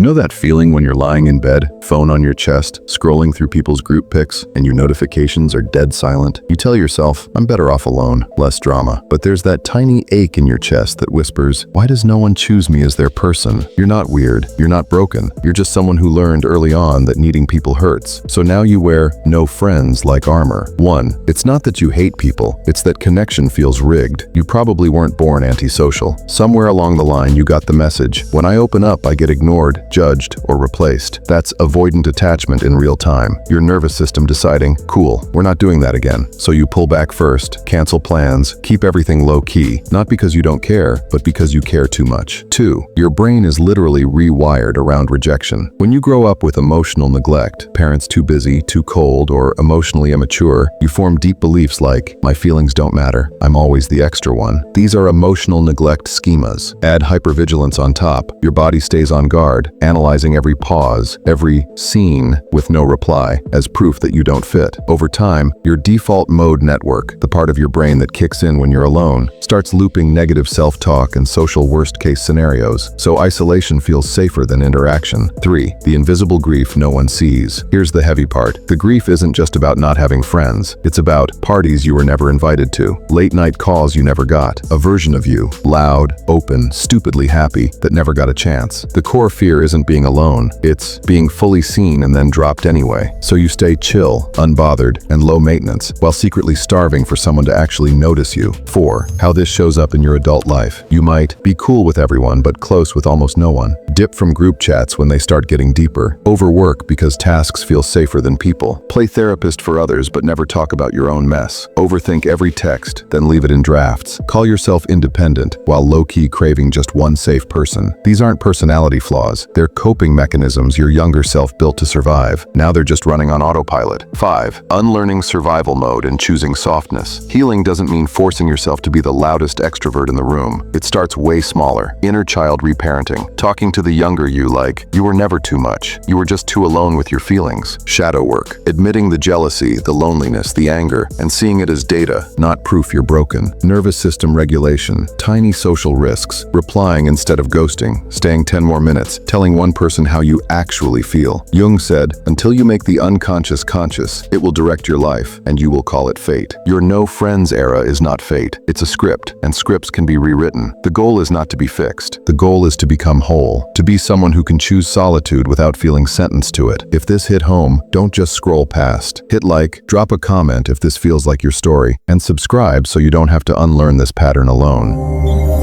know that feeling when you're lying in bed, phone on your chest, scrolling through people's group pics, and your notifications are dead silent? You tell yourself, I'm better off alone, less drama. But there's that tiny ache in your chest that whispers, why does no one choose me as their person? You're not weird, you're not broken, you're just someone who learned early on that needing people hurts. So now you wear no friends like armor. 1. It's not that you hate people, it's that connection feels rigged. You probably weren't born antisocial. Somewhere along the line you got the message, when I open up I get ignored, judged, or replaced. That's avoidant attachment in real time. Your nervous system deciding, cool, we're not doing that again. So you pull back first, cancel plans, keep everything low key, not because you don't care, but because you care too much. 2. Your brain is literally rewired around rejection. When you grow up with emotional neglect, parents too busy, too cold, or emotionally immature, you form deep beliefs like, my feelings don't matter, I'm always the extra one. These are emotional neglect schemas. Add hypervigilance on top, your body stays on guard, analyzing every pause, every scene with no reply, as proof that you don't fit. Over time, your default mode network, the part of your brain that kicks in when you're alone, starts looping negative self-talk and social worst-case scenarios, so isolation feels safer than interaction. 3. The invisible grief no one sees. Here's the heavy part. The grief isn't just about not having friends. It's about parties you were never invited to, late-night calls you never got, a version of you, loud, open, stupidly happy, that never got a chance. The core fear isn't being alone, it's being fully seen and then dropped anyway. So you stay chill, unbothered, and low maintenance, while secretly starving for someone to actually notice you. 4. How this shows up in your adult life. You might be cool with everyone but close with almost no one. Dip from group chats when they start getting deeper. Overwork because tasks feel safer than people. Play therapist for others but never talk about your own mess. Overthink every text, then leave it in drafts. Call yourself independent while low-key craving just one safe person. These aren't personality flaws. They're coping mechanisms your younger self built to survive. Now they're just running on autopilot. 5. Unlearning survival mode and choosing softness. Healing doesn't mean forcing yourself to be the loudest extrovert in the room. It starts way smaller. Inner child reparenting. Talking to the younger you like, you were never too much. You were just too alone with your feelings. Shadow work. Admitting the jealousy, the loneliness, the anger, and seeing it as data, not proof you're broken. Nervous system regulation. Tiny social risks. Replying instead of ghosting. Staying 10 more minutes. Telling one person how you actually feel. Jung said, until you make the unconscious conscious, it will direct your life, and you will call it fate. Your no friends era is not fate. It's a script, and scripts can be rewritten. The goal is not to be fixed. The goal is to become whole. To be someone who can choose solitude without feeling sentenced to it. If this hit home, don't just scroll past. Hit like, drop a comment if this feels like your story, and subscribe so you don't have to unlearn this pattern alone.